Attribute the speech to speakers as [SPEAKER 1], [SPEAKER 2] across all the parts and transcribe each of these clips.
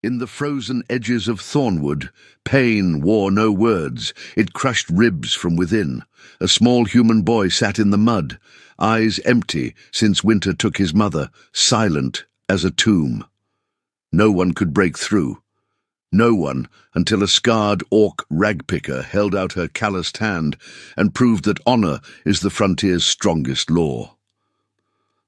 [SPEAKER 1] In the frozen edges of Thornwood, pain wore no words. It crushed ribs from within. A small human boy sat in the mud, eyes empty since winter took his mother, silent as a tomb. No one could break through. No one, until a scarred orc ragpicker held out her calloused hand and proved that honor is the frontier's strongest law.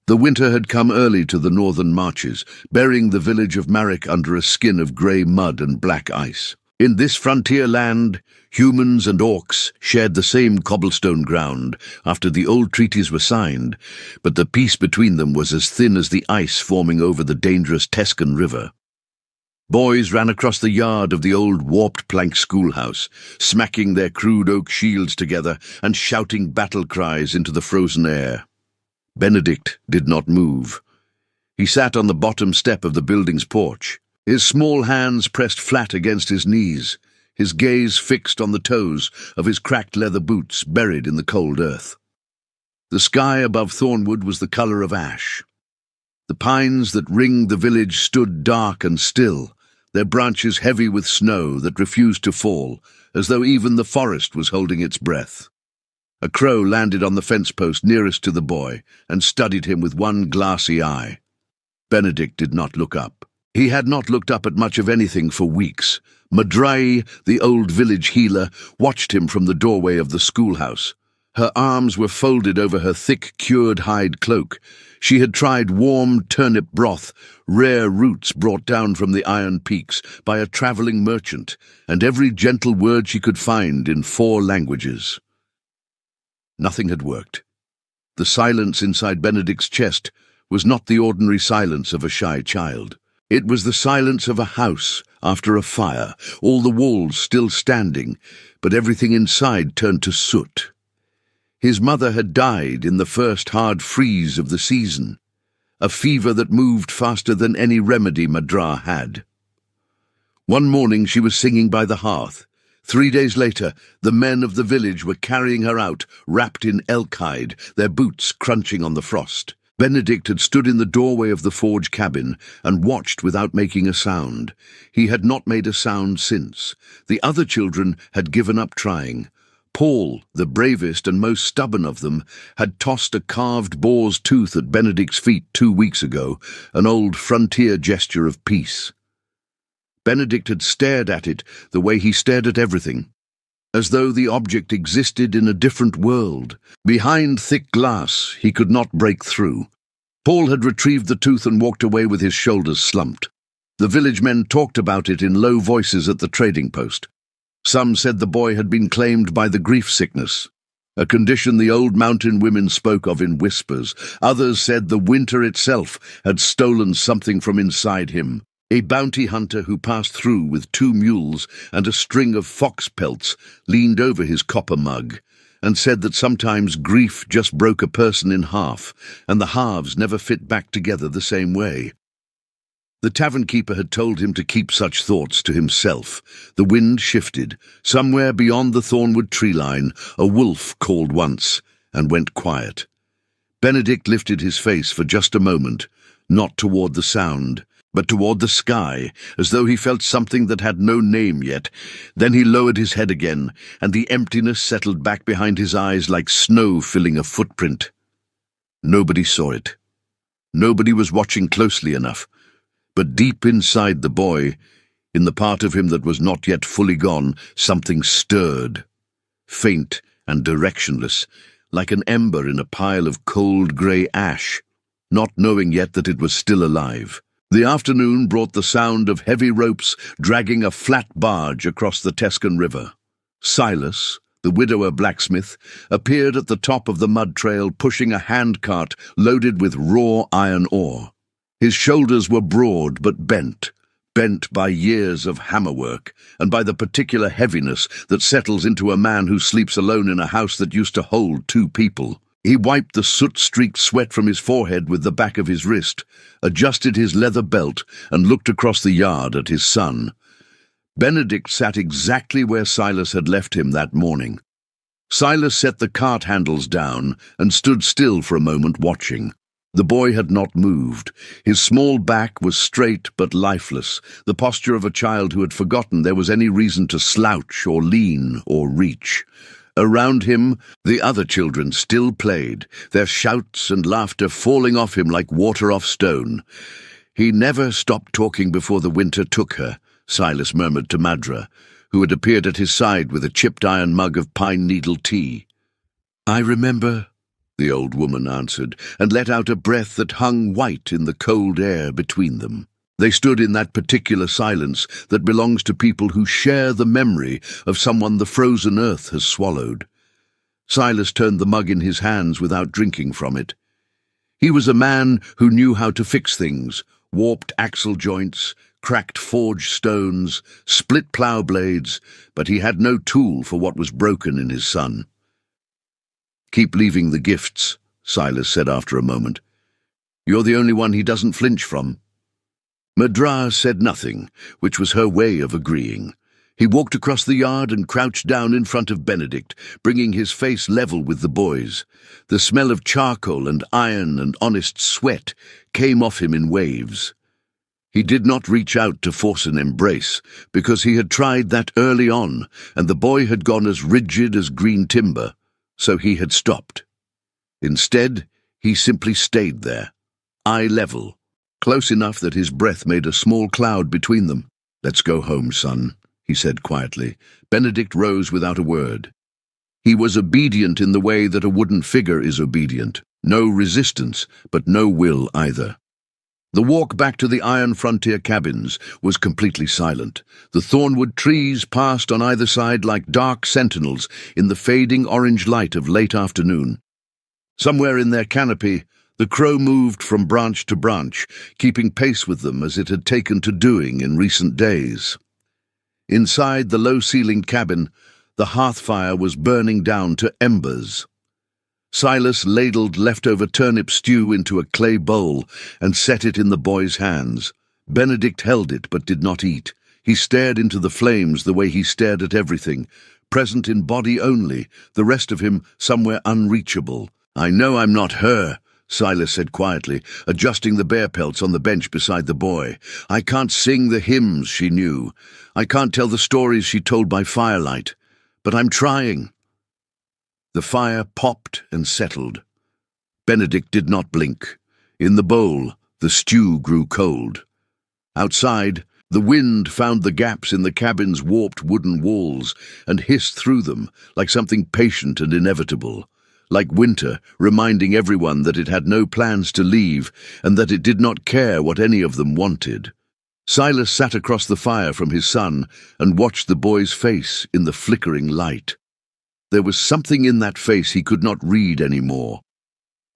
[SPEAKER 1] The winter had come early to the northern marches, burying the village of Marek under a skin of grey mud and black ice. In this frontier land, humans and orcs shared the same cobblestone ground after the old treaties were signed, but the peace between them was as thin as the ice forming over the dangerous Tescan River. Boys ran across the yard of the old warped plank schoolhouse, smacking their crude oak shields together and shouting battle cries into the frozen air. Benedict did not move. He sat on the bottom step of the building's porch, his small hands pressed flat against his knees, his gaze fixed on the toes of his cracked leather boots buried in the cold earth. The sky above Thornwood was the colour of ash. The pines that ringed the village stood dark and still, their branches heavy with snow that refused to fall, as though even the forest was holding its breath. A crow landed on the fence post nearest to the boy and studied him with one glassy eye. Benedict did not look up. He had not looked up at much of anything for weeks. Madrai, the old village healer, watched him from the doorway of the schoolhouse. Her arms were folded over her thick, cured hide cloak. She had tried warm turnip broth, rare roots brought down from the Iron Peaks by a travelling merchant, and every gentle word she could find in 4 languages. Nothing had worked. The silence inside Benedict's chest was not the ordinary silence of a shy child. It was the silence of a house after a fire, all the walls still standing, but everything inside turned to soot. His mother had died in the first hard freeze of the season, a fever that moved faster than any remedy Madra had. One morning she was singing by the hearth. 3 days later, the men of the village were carrying her out, wrapped in elk hide, their boots crunching on the frost. Benedict had stood in the doorway of the forge cabin and watched without making a sound. He had not made a sound since. The other children had given up trying. Paul, the bravest and most stubborn of them, had tossed a carved boar's tooth at Benedict's feet 2 weeks ago, an old frontier gesture of peace. Benedict had stared at it the way he stared at everything, as though the object existed in a different world. Behind thick glass, he could not break through. Paul had retrieved the tooth and walked away with his shoulders slumped. The village men talked about it in low voices at the trading post. Some said the boy had been claimed by the grief sickness, a condition the old mountain women spoke of in whispers. Others said the winter itself had stolen something from inside him. A bounty hunter who passed through with 2 mules and a string of fox pelts leaned over his copper mug and said that sometimes grief just broke a person in half, and the halves never fit back together the same way. The tavern keeper had told him to keep such thoughts to himself. The wind shifted. Somewhere beyond the Thornwood tree line, a wolf called once and went quiet. Benedict lifted his face for just a moment, not toward the sound, but toward the sky, as though he felt something that had no name yet. Then he lowered his head again, and the emptiness settled back behind his eyes like snow filling a footprint. Nobody saw it. Nobody was watching closely enough. But deep inside the boy, in the part of him that was not yet fully gone, something stirred, faint and directionless, like an ember in a pile of cold grey ash, not knowing yet that it was still alive. The afternoon brought the sound of heavy ropes dragging a flat barge across the Tescan River. Silas, the widower blacksmith, appeared at the top of the mud trail pushing a handcart loaded with raw iron ore. His shoulders were broad but bent by years of hammerwork and by the particular heaviness that settles into a man who sleeps alone in a house that used to hold 2 people. He wiped the soot-streaked sweat from his forehead with the back of his wrist, adjusted his leather belt, and looked across the yard at his son. Benedict sat exactly where Silas had left him that morning. Silas set the cart handles down and stood still for a moment watching. The boy had not moved. His small back was straight but lifeless, the posture of a child who had forgotten there was any reason to slouch or lean or reach. Around him, the other children still played, their shouts and laughter falling off him like water off stone. "He never stopped talking before the winter took her," Silas murmured to Madra, who had appeared at his side with a chipped iron mug of pine needle tea. "I remember," the old woman answered, and let out a breath that hung white in the cold air between them. They stood in that particular silence that belongs to people who share the memory of someone the frozen earth has swallowed. Silas turned the mug in his hands without drinking from it. He was a man who knew how to fix things, warped axle joints, cracked forged stones, split plough blades, but he had no tool for what was broken in his son. "Keep leaving the gifts," Silas said after a moment. "You're the only one he doesn't flinch from." Madra said nothing, which was her way of agreeing. He walked across the yard and crouched down in front of Benedict, bringing his face level with the boy's. The smell of charcoal and iron and honest sweat came off him in waves. He did not reach out to force an embrace, because he had tried that early on, and the boy had gone as rigid as green timber, so he had stopped. Instead, he simply stayed there, eye level, close enough that his breath made a small cloud between them. "Let's go home, son," he said quietly. Benedict rose without a word. He was obedient in the way that a wooden figure is obedient. No resistance, but no will either. The walk back to the iron frontier cabins was completely silent. The thornwood trees passed on either side like dark sentinels in the fading orange light of late afternoon. Somewhere in their canopy, the crow moved from branch to branch, keeping pace with them as it had taken to doing in recent days. Inside the low-ceilinged cabin, the hearth fire was burning down to embers. Silas ladled leftover turnip stew into a clay bowl and set it in the boy's hands. Benedict held it but did not eat. He stared into the flames the way he stared at everything, present in body only, the rest of him somewhere unreachable. "I know I'm not her," Silas said quietly, adjusting the bear pelts on the bench beside the boy. "I can't sing the hymns she knew. I can't tell the stories she told by firelight. But I'm trying." The fire popped and settled. Benedict did not blink. In the bowl, the stew grew cold. Outside, the wind found the gaps in the cabin's warped wooden walls and hissed through them like something patient and inevitable, like winter reminding everyone that it had no plans to leave and that it did not care what any of them wanted. Silas sat across the fire from his son and watched the boy's face in the flickering light. There was something in that face he could not read anymore.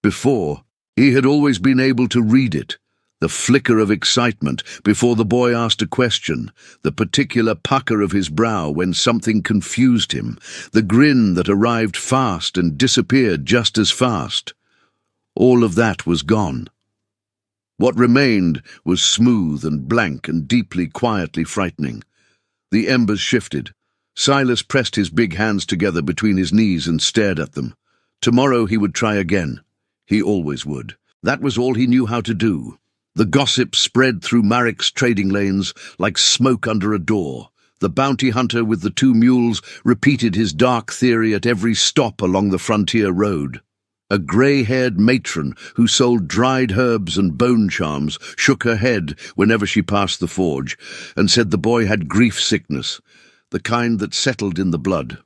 [SPEAKER 1] Before, he had always been able to read it, the flicker of excitement before the boy asked a question, the particular pucker of his brow when something confused him, the grin that arrived fast and disappeared just as fast. All of that was gone. What remained was smooth and blank and deeply, quietly frightening. The embers shifted. Silas pressed his big hands together between his knees and stared at them. Tomorrow he would try again. He always would. That was all he knew how to do. The gossip spread through Marrick's trading lanes like smoke under a door. The bounty hunter with the 2 mules repeated his dark theory at every stop along the frontier road. A grey-haired matron who sold dried herbs and bone charms shook her head whenever she passed the forge and said the boy had grief sickness, the kind that settled in the blood.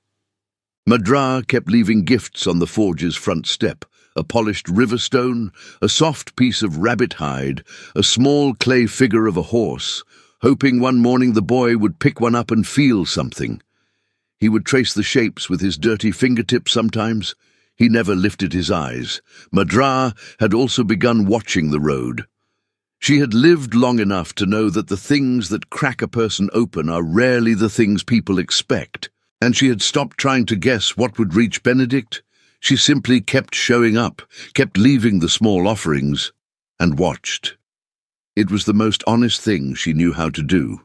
[SPEAKER 1] Madra kept leaving gifts on the forge's front step, a polished river stone, a soft piece of rabbit hide, a small clay figure of a horse, hoping one morning the boy would pick one up and feel something. He would trace the shapes with his dirty fingertips sometimes. He never lifted his eyes. Madra had also begun watching the road. She had lived long enough to know that the things that crack a person open are rarely the things people expect, and she had stopped trying to guess what would reach Benedict. She simply kept showing up, kept leaving the small offerings, and watched. It was the most honest thing she knew how to do.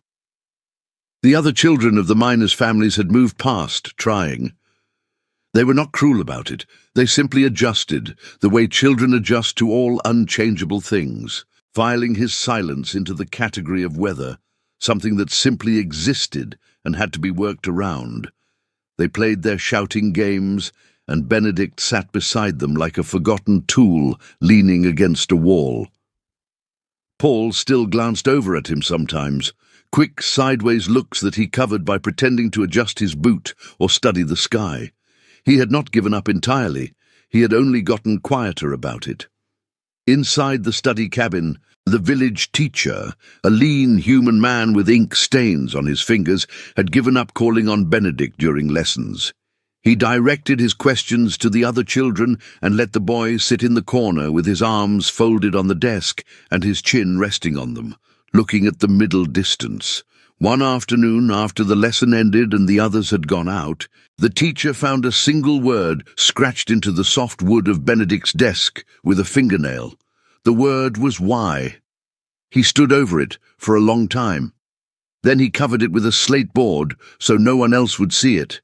[SPEAKER 1] The other children of the miners' families had moved past, trying. They were not cruel about it. They simply adjusted, the way children adjust to all unchangeable things, filing his silence into the category of weather, something that simply existed and had to be worked around. They played their shouting games, and Benedict sat beside them like a forgotten tool leaning against a wall. Paul still glanced over at him sometimes, quick sideways looks that he covered by pretending to adjust his boot or study the sky. He had not given up entirely. He had only gotten quieter about it. Inside the study cabin, the village teacher, a lean human man with ink stains on his fingers, had given up calling on Benedict during lessons. He directed his questions to the other children and let the boy sit in the corner with his arms folded on the desk and his chin resting on them, looking at the middle distance. One afternoon, after the lesson ended and the others had gone out, the teacher found a single word scratched into the soft wood of Benedict's desk with a fingernail. The word was "why." He stood over it for a long time. Then he covered it with a slate board so no one else would see it,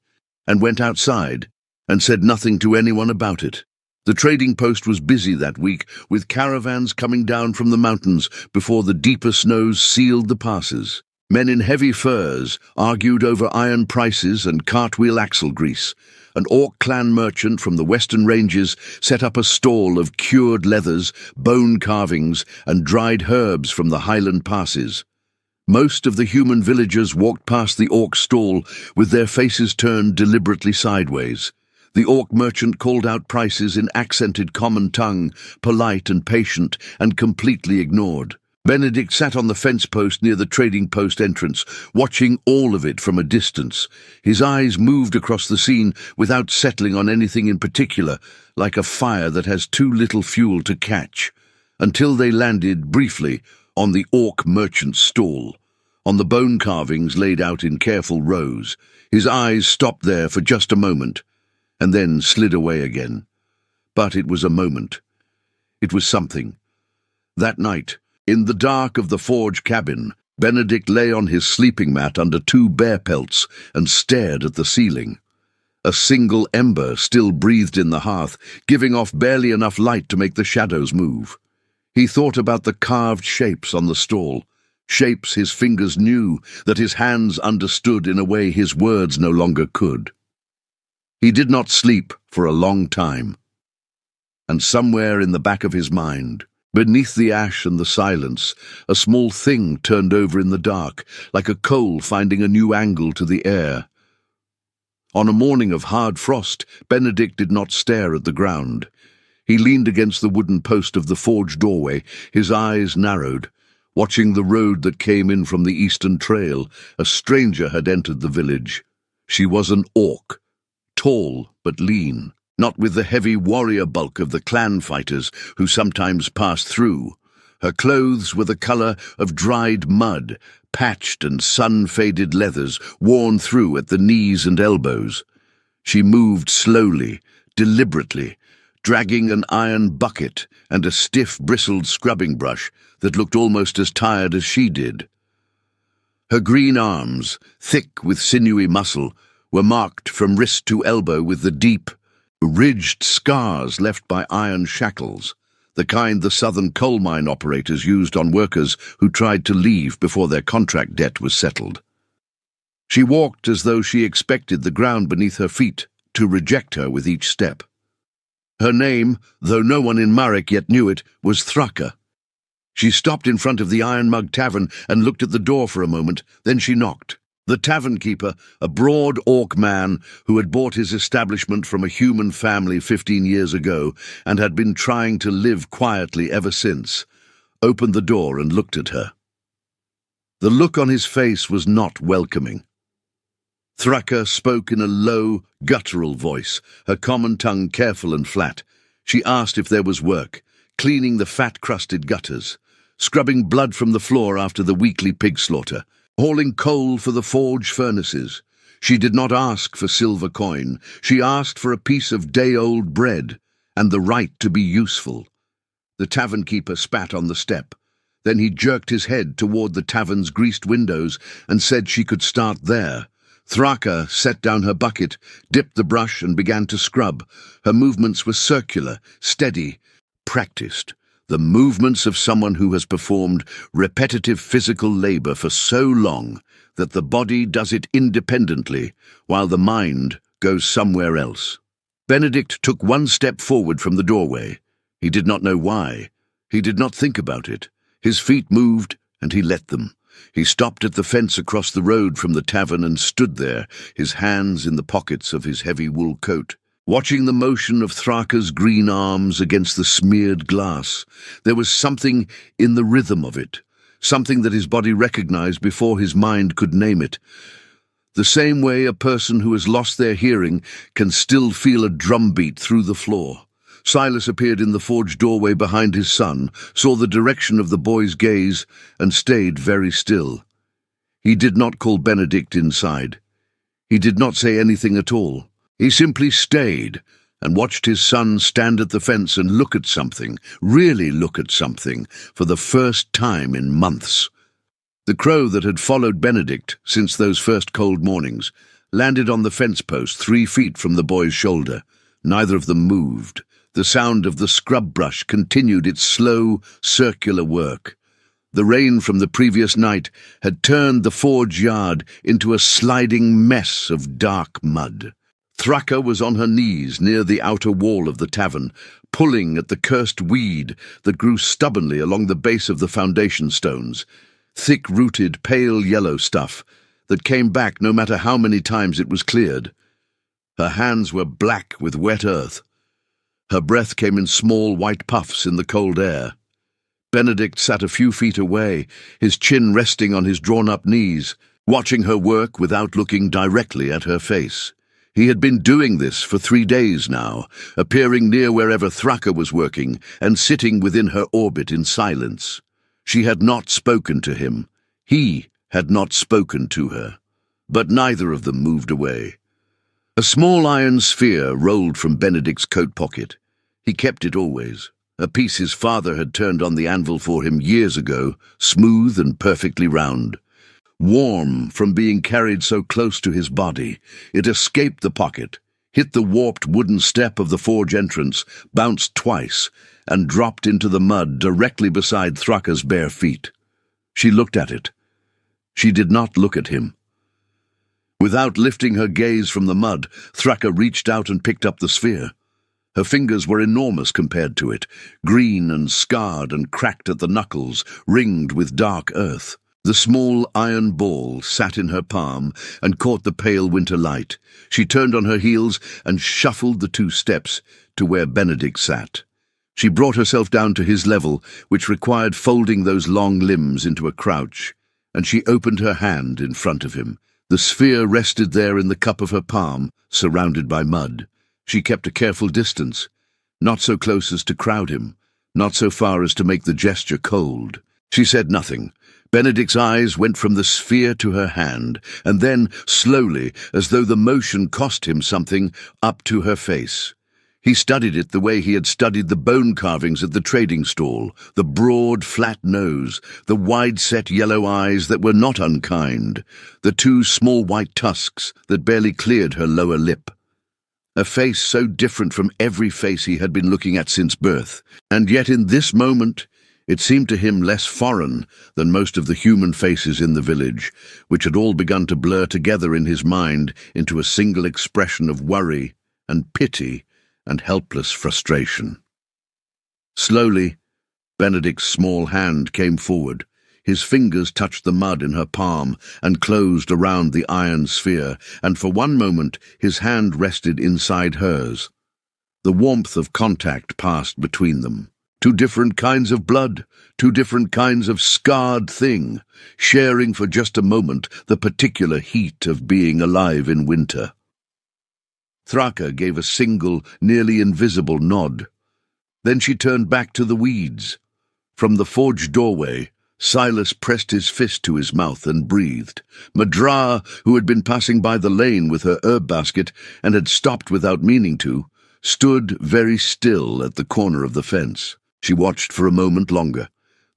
[SPEAKER 1] and went outside and said nothing to anyone about it. The trading post was busy that week, with caravans coming down from the mountains before the deeper snows sealed the passes. Men in heavy furs argued over iron prices and cartwheel axle grease. An Orc clan merchant from the western ranges set up a stall of cured leathers, bone carvings, and dried herbs from the highland passes. Most of the human villagers walked past the Orc stall with their faces turned deliberately sideways. The Orc merchant called out prices in accented common tongue, polite and patient, and completely ignored. Benedict sat on the fence post near the trading post entrance, watching all of it from a distance. His eyes moved across the scene without settling on anything in particular, like a fire that has too little fuel to catch, until they landed, briefly, on the Orc merchant's stall, on the bone carvings laid out in careful rows. His eyes stopped there for just a moment, and then slid away again. But it was a moment. It was something. That night, in the dark of the forge cabin, Benedict lay on his sleeping mat under 2 bear pelts and stared at the ceiling. A single ember still breathed in the hearth, giving off barely enough light to make the shadows move. He thought about the carved shapes on the stall, shapes his fingers knew, that his hands understood in a way his words no longer could. He did not sleep for a long time. And somewhere in the back of his mind, beneath the ash and the silence, a small thing turned over in the dark, like a coal finding a new angle to the air. On a morning of hard frost, Benedict did not stare at the ground. He leaned against the wooden post of the forge doorway, his eyes narrowed, watching the road that came in from the eastern trail. A stranger had entered the village. She was an Orc, tall but lean, not with the heavy warrior bulk of the clan fighters who sometimes passed through. Her clothes were the color of dried mud, patched and sun-faded leathers worn through at the knees and elbows. She moved slowly, deliberately, dragging an iron bucket and a stiff, bristled scrubbing brush that looked almost as tired as she did. Her green arms, thick with sinewy muscle, were marked from wrist to elbow with the deep, ridged scars left by iron shackles, the kind the southern coal mine operators used on workers who tried to leave before their contract debt was settled. She walked as though she expected the ground beneath her feet to reject her with each step. Her name, though no one in Marek yet knew it, was Thraka. She stopped in front of the Iron Mug Tavern and looked at the door for a moment, then she knocked. The tavern keeper, a broad Orc man who had bought his establishment from a human family 15 years ago and had been trying to live quietly ever since, opened the door and looked at her. The look on his face was not welcoming. Thraka spoke in a low, guttural voice, her common tongue careful and flat. She asked if there was work, cleaning the fat-crusted gutters, scrubbing blood from the floor after the weekly pig slaughter, hauling coal for the forge furnaces. She did not ask for silver coin. She asked for a piece of day-old bread and the right to be useful. The tavern keeper spat on the step. Then he jerked his head toward the tavern's greased windows and said she could start there. Thraka set down her bucket, dipped the brush and began to scrub. Her movements were circular, steady, practiced. The movements of someone who has performed repetitive physical labor for so long that the body does it independently while the mind goes somewhere else. Benedict took one step forward from the doorway. He did not know why. He did not think about it. His feet moved, and he let them. He stopped at the fence across the road from the tavern and stood there, his hands in the pockets of his heavy wool coat, watching the motion of Thraka's green arms against the smeared glass. There was something in the rhythm of it, something that his body recognized before his mind could name it. The same way a person who has lost their hearing can still feel a drumbeat through the floor. Silas appeared in the forge doorway behind his son, saw the direction of the boy's gaze, and stayed very still. He did not call Benedict inside. He did not say anything at all. He simply stayed and watched his son stand at the fence and look at something, really look at something, for the first time in months. The crow that had followed Benedict since those first cold mornings landed on the fence post 3 feet from the boy's shoulder. Neither of them moved. The sound of the scrub brush continued its slow, circular work. The rain from the previous night had turned the forge yard into a sliding mess of dark mud. Thraka was on her knees near the outer wall of the tavern, pulling at the cursed weed that grew stubbornly along the base of the foundation stones, thick-rooted, pale yellow stuff that came back no matter how many times it was cleared. Her hands were black with wet earth. Her breath came in small white puffs in the cold air. Benedict sat a few feet away, his chin resting on his drawn-up knees, watching her work without looking directly at her face. He had been doing this for 3 days now, appearing near wherever Thraka was working and sitting within her orbit in silence. She had not spoken to him. He had not spoken to her. But neither of them moved away. A small iron sphere rolled from Benedict's coat pocket. He kept it always, a piece his father had turned on the anvil for him years ago, smooth and perfectly round. Warm from being carried so close to his body, it escaped the pocket, hit the warped wooden step of the forge entrance, bounced twice, and dropped into the mud directly beside Thraka's bare feet. She looked at it. She did not look at him. Without lifting her gaze from the mud, Thraka reached out and picked up the sphere. Her fingers were enormous compared to it, green and scarred and cracked at the knuckles, ringed with dark earth. The small iron ball sat in her palm and caught the pale winter light. She turned on her heels and shuffled the 2 steps to where Benedict sat. She brought herself down to his level, which required folding those long limbs into a crouch, and she opened her hand in front of him. The sphere rested there in the cup of her palm, surrounded by mud. She kept a careful distance, not so close as to crowd him, not so far as to make the gesture cold. She said nothing. Benedict's eyes went from the sphere to her hand, and then, slowly, as though the motion cost him something, up to her face. He studied it the way he had studied the bone carvings at the trading stall, the broad, flat nose, the wide-set yellow eyes that were not unkind, the 2 small white tusks that barely cleared her lower lip. A face so different from every face he had been looking at since birth, and yet in this moment it seemed to him less foreign than most of the human faces in the village, which had all begun to blur together in his mind into a single expression of worry and pity and helpless frustration. Slowly, Benedict's small hand came forward. His fingers touched the mud in her palm and closed around the iron sphere, and for one moment his hand rested inside hers. The warmth of contact passed between them. 2 different kinds of blood, 2 different kinds of scarred thing, sharing for just a moment the particular heat of being alive in winter. Thraka gave a single, nearly invisible nod. Then she turned back to the weeds. From the forge doorway, Silas pressed his fist to his mouth and breathed. Madra, who had been passing by the lane with her herb basket and had stopped without meaning to, stood very still at the corner of the fence. She watched for a moment longer.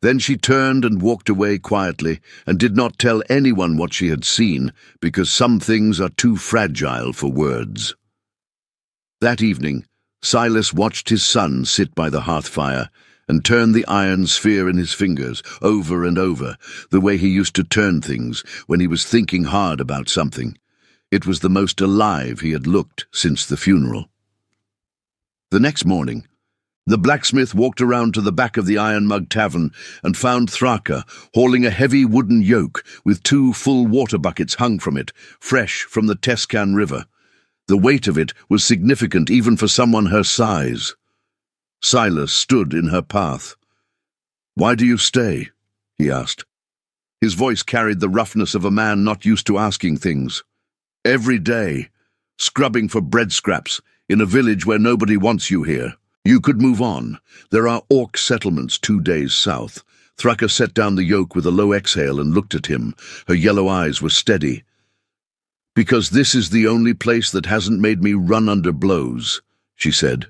[SPEAKER 1] Then she turned and walked away quietly and did not tell anyone what she had seen, because some things are too fragile for words. That evening, Silas watched his son sit by the hearth fire and turn the iron sphere in his fingers over and over, the way he used to turn things when he was thinking hard about something. It was the most alive he had looked since the funeral. The next morning, the blacksmith walked around to the back of the Iron Mug Tavern and found Thraka hauling a heavy wooden yoke with 2 full water buckets hung from it, fresh from the Tescan River. The weight of it was significant even for someone her size. Silas stood in her path. "Why do you stay?" he asked. His voice carried the roughness of a man not used to asking things. "Every day, scrubbing for bread scraps in a village where nobody wants you here. You could move on. There are orc settlements 2 days south." Thraka set down the yoke with a low exhale and looked at him. Her yellow eyes were steady. "Because this is the only place that hasn't made me run under blows," she said.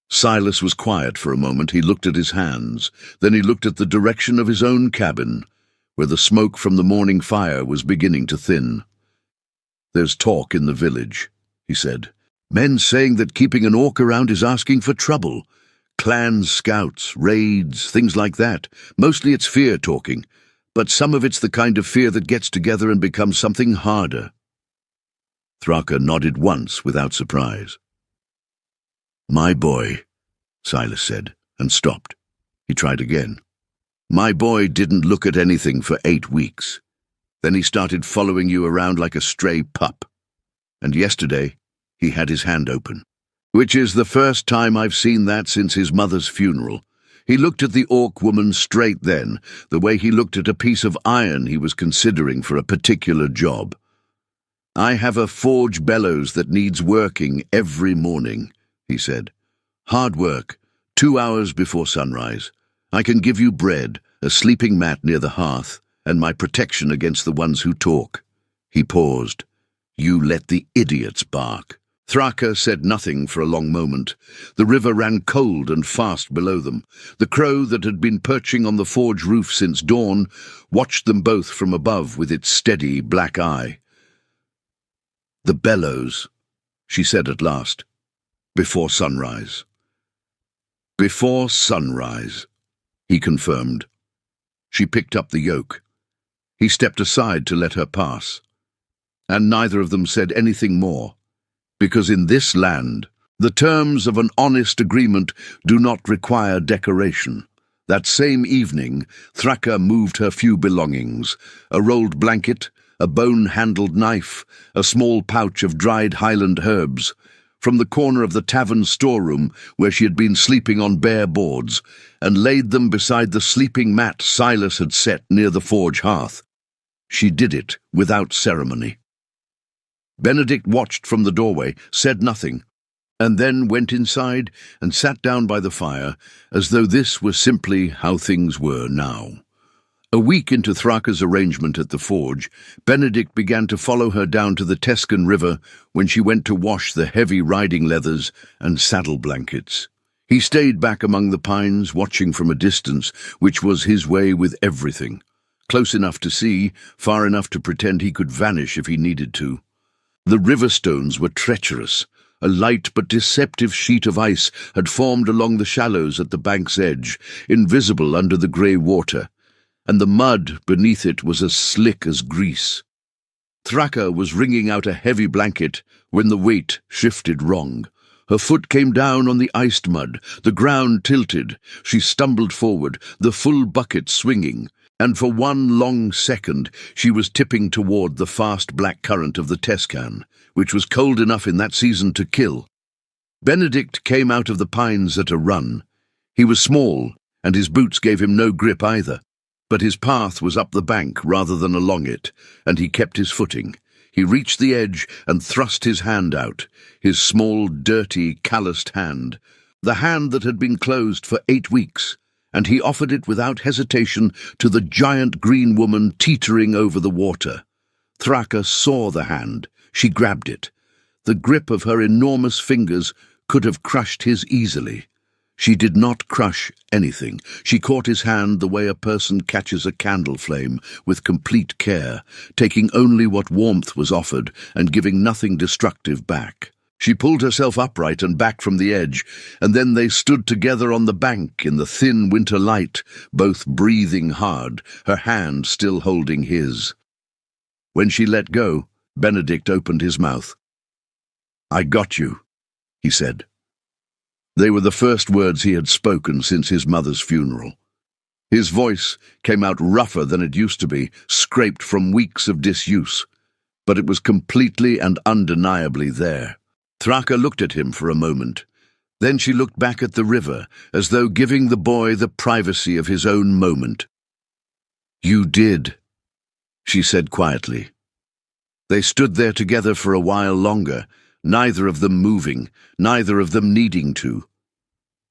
[SPEAKER 1] Silas was quiet for a moment. He looked at his hands. Then he looked at the direction of his own cabin, where the smoke from the morning fire was beginning to thin. "There's talk in the village," he said. "Men saying that keeping an orc around is asking for trouble. Clans, scouts, raids, things like that. Mostly it's fear talking, but some of it's the kind of fear that gets together and becomes something harder." Thraka nodded once without surprise. "My boy," Silas said, and stopped. He tried again. "My boy didn't look at anything for 8 weeks. Then he started following you around like a stray pup. And yesterday, he had his hand open. Which is the first time I've seen that since his mother's funeral. He looked at the orc woman straight then, the way he looked at a piece of iron he was considering for a particular job. I have a forge bellows that needs working every morning," he said. "Hard work, 2 hours before sunrise. I can give you bread, a sleeping mat near the hearth, and my protection against the ones who talk." He paused. "You let the idiots bark." Thraka said nothing for a long moment. The river ran cold and fast below them. The crow that had been perching on the forge roof since dawn watched them both from above with its steady black eye. "The bellows," she said at last. "Before sunrise." "Before sunrise," he confirmed. She picked up the yoke. He stepped aside to let her pass. And neither of them said anything more, because in this land, the terms of an honest agreement do not require decoration. That same evening, Thraka moved her few belongings: a rolled blanket, a bone-handled knife, a small pouch of dried Highland herbs, from the corner of the tavern storeroom where she had been sleeping on bare boards, and laid them beside the sleeping mat Silas had set near the forge hearth. She did it without ceremony. Benedict watched from the doorway, said nothing, and then went inside and sat down by the fire, as though this were simply how things were now. A week into Thraka's arrangement at the forge, Benedict began to follow her down to the Tescan River when she went to wash the heavy riding leathers and saddle blankets. He stayed back among the pines, watching from a distance, which was his way with everything. Close enough to see, far enough to pretend he could vanish if he needed to. The river stones were treacherous. A light but deceptive sheet of ice had formed along the shallows at the bank's edge, invisible under the grey water, and the mud beneath it was as slick as grease. Thraka was wringing out a heavy blanket when the weight shifted wrong. Her foot came down on the iced mud, the ground tilted. She stumbled forward, the full bucket swinging, and for one long second she was tipping toward the fast black current of the Tescan, which was cold enough in that season to kill. Benedict came out of the pines at a run. He was small, and his boots gave him no grip either, but his path was up the bank rather than along it, and he kept his footing. He reached the edge and thrust his hand out, his small, dirty, calloused hand, the hand that had been closed for 8 weeks, and he offered it without hesitation to the giant green woman teetering over the water. Thraka saw the hand. She grabbed it. The grip of her enormous fingers could have crushed his easily. She did not crush anything. She caught his hand the way a person catches a candle flame, with complete care, taking only what warmth was offered and giving nothing destructive back. She pulled herself upright and back from the edge, and then they stood together on the bank in the thin winter light, both breathing hard, her hand still holding his. When she let go, Benedict opened his mouth. "I got you," he said. They were the first words he had spoken since his mother's funeral. His voice came out rougher than it used to be, scraped from weeks of disuse, but it was completely and undeniably there. Thraka looked at him for a moment. Then she looked back at the river, as though giving the boy the privacy of his own moment. "You did," she said quietly. They stood there together for a while longer, neither of them moving, neither of them needing to.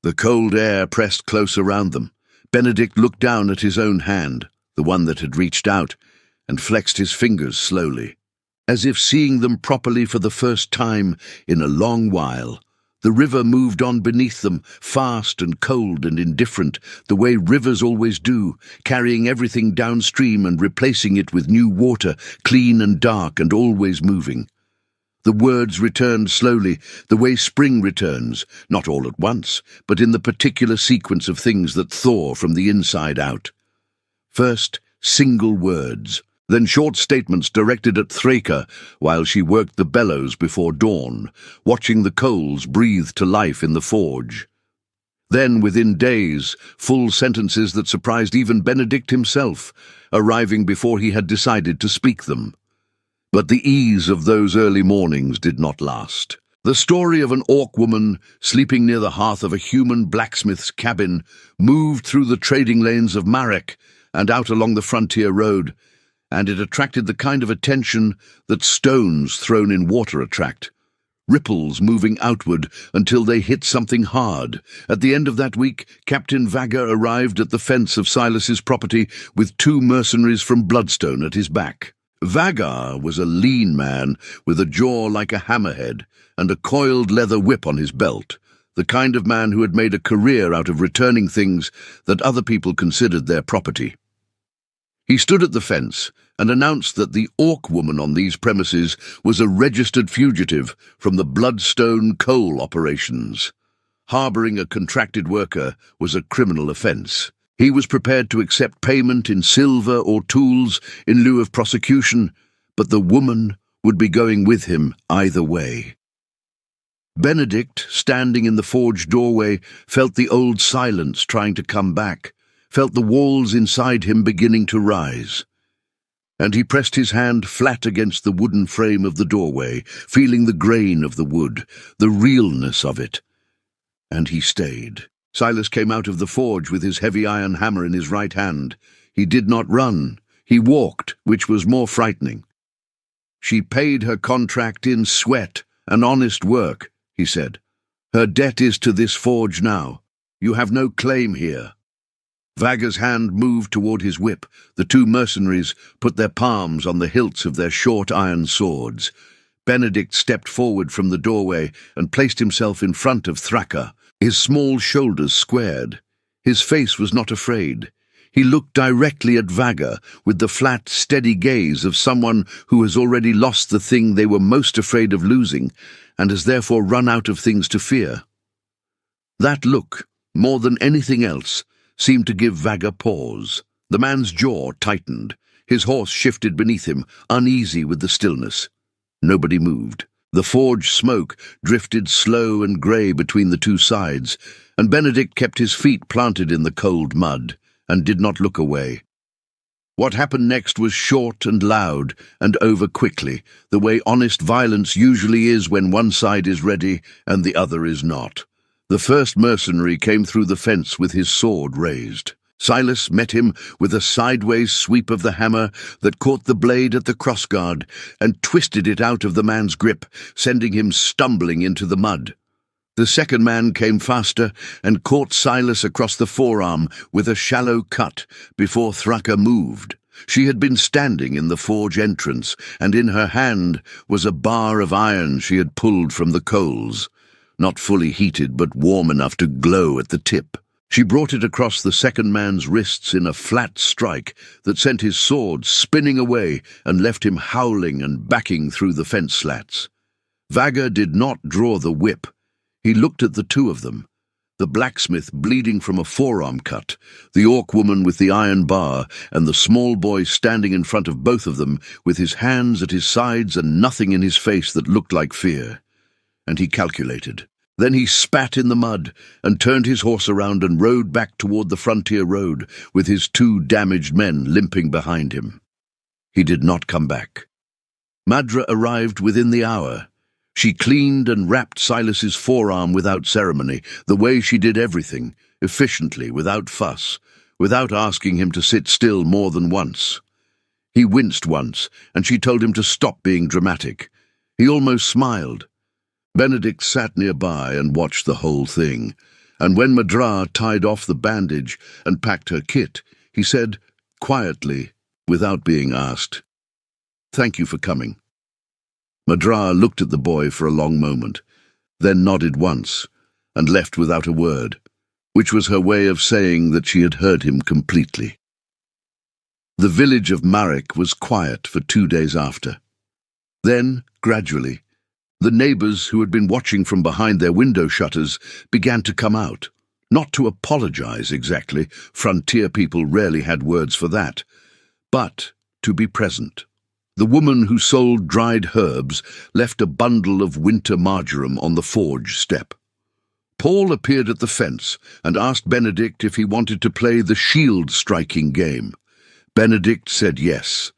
[SPEAKER 1] The cold air pressed close around them. Benedict looked down at his own hand, the one that had reached out, and flexed his fingers slowly. As if seeing them properly for the first time in a long while, the river moved on beneath them, fast and cold and indifferent, the way rivers always do, carrying everything downstream and replacing it with new water, clean and dark and always moving. The words returned slowly, the way spring returns, not all at once, but in the particular sequence of things that thaw from the inside out. First, single words, then short statements directed at Thraka while she worked the bellows before dawn, watching the coals breathe to life in the forge. Then, within days, full sentences that surprised even Benedict himself, arriving before he had decided to speak them. But the ease of those early mornings did not last. The story of an orc woman sleeping near the hearth of a human blacksmith's cabin moved through the trading lanes of Marek and out along the frontier road, and it attracted the kind of attention that stones thrown in water attract. Ripples moving outward until they hit something hard. At the end of that week, Captain Vaga arrived at the fence of Silas's property with 2 mercenaries from Bloodstone at his back. Vagar was a lean man with a jaw like a hammerhead and a coiled leather whip on his belt, the kind of man who had made a career out of returning things that other people considered their property. He stood at the fence and announced that the orc woman on these premises was a registered fugitive from the Bloodstone coal operations. Harboring a contracted worker was a criminal offence. He was prepared to accept payment in silver or tools in lieu of prosecution, but the woman would be going with him either way. Benedict, standing in the forge doorway, felt the old silence trying to come back, felt the walls inside him beginning to rise. And he pressed his hand flat against the wooden frame of the doorway, feeling the grain of the wood, the realness of it. And he stayed. Silas came out of the forge with his heavy iron hammer in his right hand. He did not run. He walked, which was more frightening. "She paid her contract in sweat and honest work," he said. "Her debt is to this forge now. You have no claim here." Vaga's hand moved toward his whip. The 2 mercenaries put their palms on the hilts of their short iron swords. Benedict stepped forward from the doorway and placed himself in front of Thraka. His small shoulders squared. His face was not afraid. He looked directly at Vaga with the flat, steady gaze of someone who has already lost the thing they were most afraid of losing and has therefore run out of things to fear. That look, more than anything else, seemed to give Vaga pause. The man's jaw tightened. His horse shifted beneath him, uneasy with the stillness. Nobody moved. The forge smoke drifted slow and grey between the 2 sides, and Benedict kept his feet planted in the cold mud, and did not look away. What happened next was short and loud, and over quickly, the way honest violence usually is when one side is ready and the other is not. The first mercenary came through the fence with his sword raised. Silas met him with a sideways sweep of the hammer that caught the blade at the crossguard and twisted it out of the man's grip, sending him stumbling into the mud. The second man came faster and caught Silas across the forearm with a shallow cut before Thraka moved. She had been standing in the forge entrance, and in her hand was a bar of iron she had pulled from the coals. not fully heated but warm enough to glow at the tip. She brought it across the second man's wrists in a flat strike that sent his sword spinning away and left him howling and backing through the fence slats. Vaga did not draw the whip. He looked at the two of them, the blacksmith bleeding from a forearm cut, the orc woman with the iron bar, and the small boy standing in front of both of them with his hands at his sides and nothing in his face that looked like fear. And he calculated. Then he spat in the mud and turned his horse around and rode back toward the frontier road with his two damaged men limping behind him. He did not come back. Madra arrived within the hour. She cleaned and wrapped Silas's forearm without ceremony, the way she did everything, efficiently, without fuss, without asking him to sit still more than once. He winced once, and she told him to stop being dramatic. He almost smiled. Benedict sat nearby and watched the whole thing, and when Madra tied off the bandage and packed her kit, he said, quietly, without being asked, "Thank you for coming." Madra looked at the boy for a long moment, then nodded once, and left without a word, which was her way of saying that she had heard him completely. The village of Marek was quiet for 2 days after. Then, gradually, the neighbors who had been watching from behind their window shutters began to come out, not to apologize exactly, frontier people rarely had words for that, but to be present. The woman who sold dried herbs left a bundle of winter marjoram on the forge step. Paul appeared at the fence and asked Benedict if he wanted to play the shield-striking game. Benedict said yes,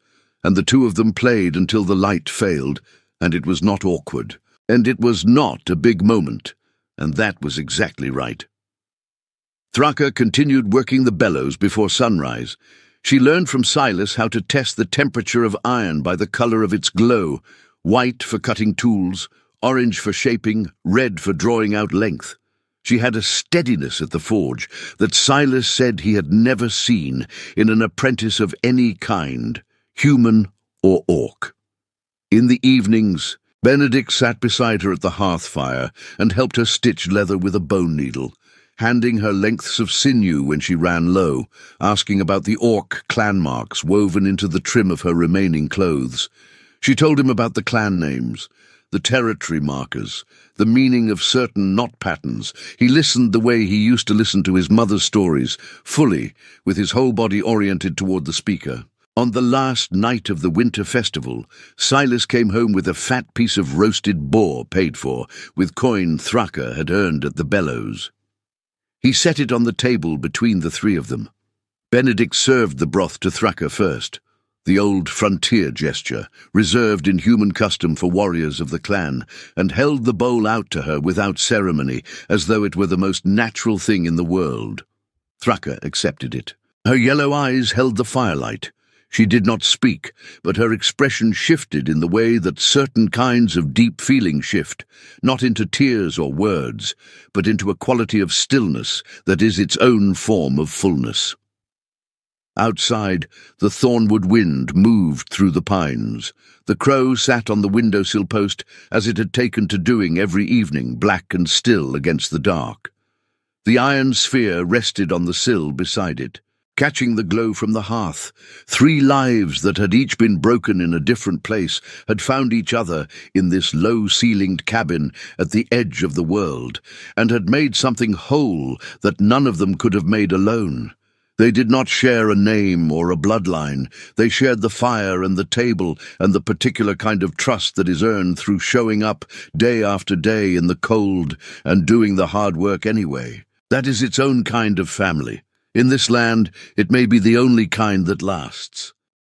[SPEAKER 1] and the two of them played until the light failed, and it was not awkward, and it was not a big moment, and that was exactly right. Thraka continued working the bellows before sunrise. She learned from Silas how to test the temperature of iron by the color of its glow, white for cutting tools, orange for shaping, red for drawing out length. She had a steadiness at the forge that Silas said he had never seen in an apprentice of any kind, human or orc. In the evenings, Benedict sat beside her at the hearth fire and helped her stitch leather with a bone needle, handing her lengths of sinew when she ran low, asking about the orc clan marks woven into the trim of her remaining clothes. She told him about the clan names, the territory markers, the meaning of certain knot patterns. He listened the way he used to listen to his mother's stories, fully, with his whole body oriented toward the speaker. On the last night of the winter festival, Silas came home with a fat piece of roasted boar paid for, with coin Thraka had earned at the bellows. He set it on the table between the three of them. Benedict served the broth to Thraka first, the old frontier gesture, reserved in human custom for warriors of the clan, and held the bowl out to her without ceremony, as though it were the most natural thing in the world. Thraka accepted it. Her yellow eyes held the firelight. She did not speak, but her expression shifted in the way that certain kinds of deep feeling shift, not into tears or words, but into a quality of stillness that is its own form of fullness. Outside, the thornwood wind moved through the pines. The crow sat on the windowsill post, as it had taken to doing every evening, black and still against the dark. The iron sphere rested on the sill beside it, catching the glow from the hearth. 3 lives that had each been broken in a different place had found each other in this low-ceilinged cabin at the edge of the world, and had made something whole that none of them could have made alone. They did not share a name or a bloodline. They shared the fire and the table and the particular kind of trust that is earned through showing up day after day in the cold and doing the hard work anyway. That is its own kind of family. In this land, it may be the only kind that lasts.